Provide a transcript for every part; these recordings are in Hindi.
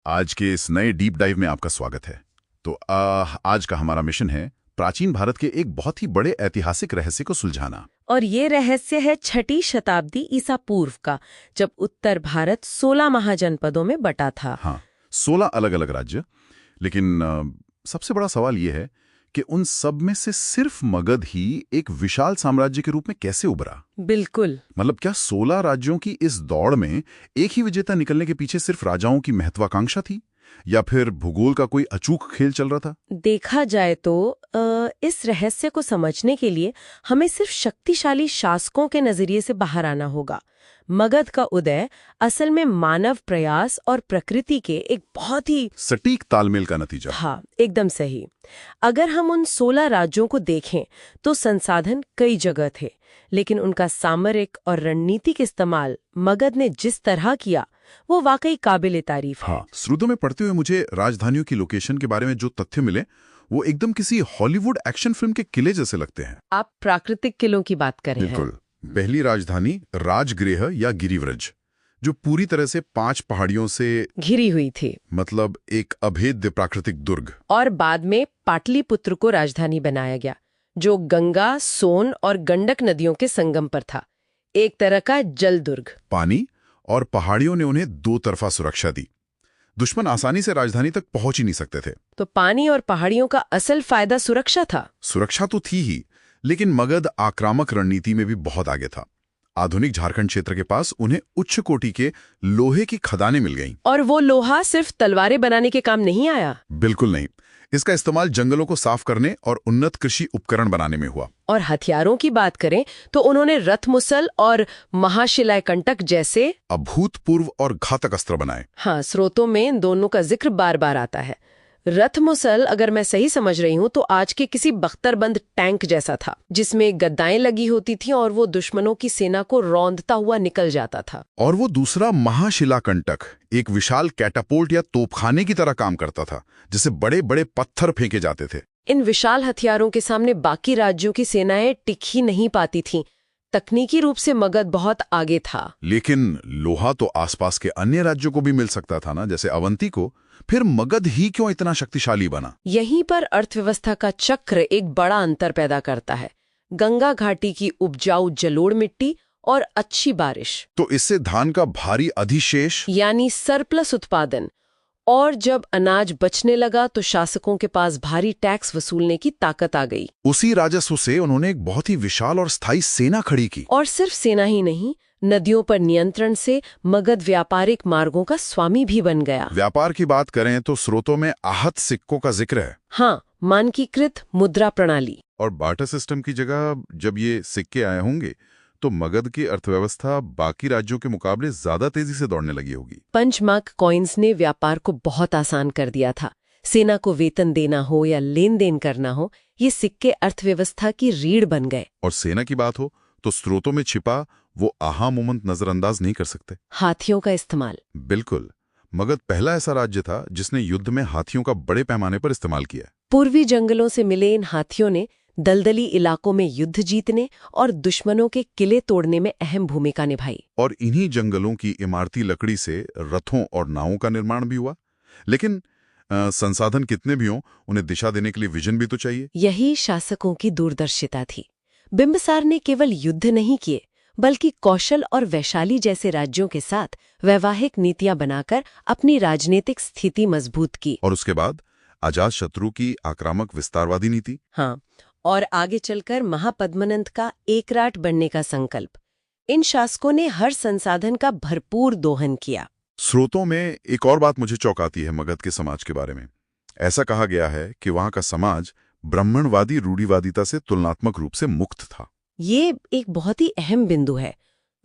आज के इस नए डीप डाइव में आपका स्वागत है। तो आज का हमारा मिशन है प्राचीन भारत के एक बहुत ही बड़े ऐतिहासिक रहस्य को सुलझाना। और ये रहस्य है 6ठी शताब्दी ईसा पूर्व का, जब उत्तर भारत 16 महाजनपदों में बटा था। हाँ, 16 अलग अलग राज्य। लेकिन सबसे बड़ा सवाल ये है कि उन सब में से सिर्फ मगध ही एक विशाल साम्राज्य के रूप में कैसे उभरा। बिल्कुल। मतलब क्या 16 राज्यों की इस दौड़ में एक ही विजेता निकलने के पीछे सिर्फ राजाओं की महत्वाकांक्षा थी, या फिर भूगोल का कोई अचूक खेल चल रहा था? देखा जाए तो इस रहस्य को समझने के लिए हमें सिर्फ शक्तिशाली शासकों के नजरिए से बाहर आना होगा। मगध का उदय असल में मानव प्रयास और प्रकृति के एक बहुत ही सटीक तालमेल का नतीजा। हाँ, एकदम सही। अगर हम उन 16 राज्यों को देखें तो संसाधन कई जगह थे, लेकिन उनका सामरिक और रणनीतिक इस्तेमाल मगध ने जिस तरह किया वो वाकई काबिले तारीफ है। हाँ, स्रोतों में पढ़ते हुए मुझे राजधानियों की लोकेशन के बारे में जो तथ्य मिले वो एकदम किसी हॉलीवुड एक्शन फिल्म के किले जैसे लगते हैं। आप प्राकृतिक किलों की बात कर रहे हैं? बिल्कुल। पहली राजधानी राजगृह या गिरिव्रज, जो पूरी तरह से 5 पहाड़ियों से घिरी हुई थी, मतलब एक अभेद्य प्राकृतिक दुर्ग। और बाद में पाटलिपुत्र को राजधानी बनाया गया, जो गंगा, सोन और गंडक नदियों के संगम पर था। एक तरह का जल दुर्ग। पानी और पहाड़ियों ने उन्हें 2 तरफा सुरक्षा दी। दुश्मन आसानी से राजधानी तक पहुंच ही नहीं सकते थे। तो पानी और पहाड़ियों का असल फायदा सुरक्षा था। सुरक्षा तो थी ही, लेकिन मगध आक्रामक रणनीति में भी बहुत आगे था। आधुनिक झारखंड क्षेत्र के पास उन्हें उच्च कोटि के लोहे की खदानें मिल गईं। और वो लोहा सिर्फ तलवारें बनाने के काम नहीं आया। बिल्कुल नहीं, इसका इस्तेमाल जंगलों को साफ करने और उन्नत कृषि उपकरण बनाने में हुआ। और हथियारों की बात करें तो उन्होंने रथ मुसल और महाशिलाय कंटक जैसे अभूतपूर्व और घातक अस्त्र बनाए। हाँ, स्रोतों में इन दोनों का जिक्र बार बार आता है। रथ मुसल, अगर मैं सही समझ रही हूँ, तो आज के किसी बख्तरबंद टैंक जैसा था, जिसमें गद्दाएं लगी होती थीं और वो दुश्मनों की सेना को रौंदता हुआ निकल जाता था। और वो दूसरा महाशिलाकंटक एक विशाल कैटापोल्ट या तोपखाने की तरह काम करता था, जिसे बड़े बड़े पत्थर फेंके जाते थे। इन विशाल हथियारों के सामने बाकी राज्यों की सेनाएं टिक ही नहीं पाती थीं। तकनीकी रूप से मगध बहुत आगे था। लेकिन लोहा तो आसपास के अन्य राज्यों को भी मिल सकता था ना, जैसे अवंती को। फिर मगध ही क्यों इतना शक्तिशाली बना? यहीं पर अर्थव्यवस्था का चक्र एक बड़ा अंतर पैदा करता है। गंगा घाटी की उपजाऊ जलोढ़ मिट्टी और अच्छी बारिश, तो इससे धान का भारी अधिशेष यानी सरप्लस उत्पादन, और जब अनाज बचने लगा तो शासकों के पास भारी टैक्स वसूलने की ताकत आ गई। उसी राजस्व से उन्होंने एक बहुत ही विशाल और स्थायी सेना खड़ी की। और सिर्फ सेना ही नहीं, नदियों पर नियंत्रण से मगध व्यापारिक मार्गों का स्वामी भी बन गया। व्यापार की बात करें तो स्रोतों में आहत सिक्कों का जिक्र है। हाँ, मानकीकृत मुद्रा प्रणाली। और बार्टर सिस्टम की जगह जब ये सिक्के आए होंगे तो मगध की अर्थव्यवस्था बाकी राज्यों के मुकाबले ज्यादा तेजी से दौड़ने लगी होगी। पंचमार्क कॉइन्स ने व्यापार को बहुत आसान कर दिया था। सेना को वेतन देना हो या लेन देन करना हो, ये सिक्के अर्थव्यवस्था की रीढ़ बन गए। और सेना की बात हो तो स्रोतों में छिपा वो आहा मोमेंट नजरअंदाज नहीं कर सकते, हाथियों का इस्तेमाल। बिल्कुल, मगध पहला ऐसा राज्य था जिसने युद्ध में हाथियों का बड़े पैमाने पर इस्तेमाल किया। पूर्वी जंगलों से मिले इन हाथियों ने दलदली इलाकों में युद्ध जीतने और दुश्मनों के किले तोड़ने में अहम भूमिका निभाई। और इन्हीं जंगलों की इमारती लकड़ी से रथों और नावों का निर्माण भी हुआ। लेकिन संसाधन कितने भी हों, उन्हें दिशा देने के लिए विजन भी तो चाहिए। यही शासकों की दूरदर्शिता थी। बिंबिसार ने केवल युद्ध नहीं किए, बल्कि कौशल और वैशाली जैसे राज्यों के साथ वैवाहिक नीतियां बनाकर अपनी राजनीतिक स्थिति मजबूत की। और उसके बाद अजातशत्रु की आक्रामक विस्तारवादी नीति। हाँ, और आगे चलकर महापद्मनंद का एकराट बनने का संकल्प। इन शासकों ने हर संसाधन का भरपूर दोहन किया। स्रोतों में एक और बात मुझे चौंकाती है मगध के समाज के बारे में। ऐसा कहा गया है कि वहां का समाज ब्राह्मणवादी रूढ़िवादिता से तुलनात्मक रूप से मुक्त था। ये एक बहुत ही अहम बिंदु है।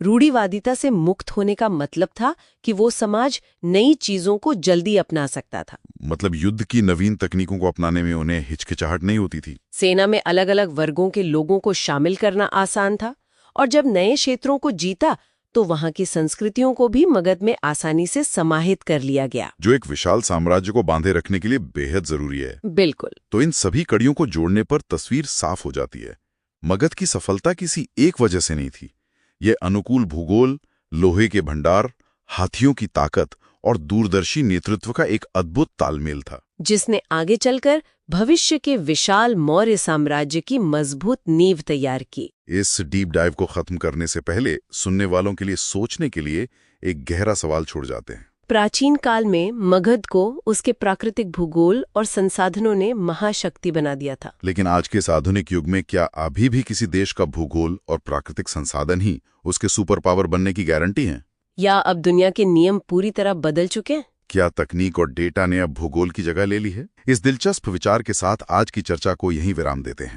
रूढ़िवादिता से मुक्त होने का मतलब था कि वो समाज नई चीजों को जल्दी अपना सकता था। मतलब युद्ध की नवीन तकनीकों को अपनाने में उन्हें हिचकिचाहट नहीं होती थी। सेना में अलग अलग वर्गों के लोगों को शामिल करना आसान था, और जब नए क्षेत्रों को जीता तो वहां की संस्कृतियों को भी मगध में आसानी से समाहित कर लिया गया, जो एक विशाल साम्राज्य को बांधे रखने के लिए बेहद जरूरी है। बिल्कुल। तो इन सभी कड़ियों को जोड़ने पर तस्वीर साफ हो जाती है। मगध की सफलता किसी एक वजह से नहीं थी। ये अनुकूल भूगोल, लोहे के भंडार, हाथियों की ताकत और दूरदर्शी नेतृत्व का एक अद्भुत तालमेल था, जिसने आगे चलकर भविष्य के विशाल मौर्य साम्राज्य की मजबूत नींव तैयार की। इस डीप डाइव को खत्म करने से पहले सुनने वालों के लिए सोचने के लिए एक गहरा सवाल छोड़ जाते हैं। प्राचीन काल में मगध को उसके प्राकृतिक भूगोल और संसाधनों ने महाशक्ति बना दिया था। लेकिन आज के इस आधुनिक युग में क्या अभी भी किसी देश का भूगोल और प्राकृतिक संसाधन ही उसके सुपर पावर बनने की गारंटी है? या अब दुनिया के नियम पूरी तरह बदल चुके हैं? क्या तकनीक और डेटा ने अब भूगोल की जगह ले ली है? इस दिलचस्प विचार के साथ आज की चर्चा को यहीं विराम देते हैं।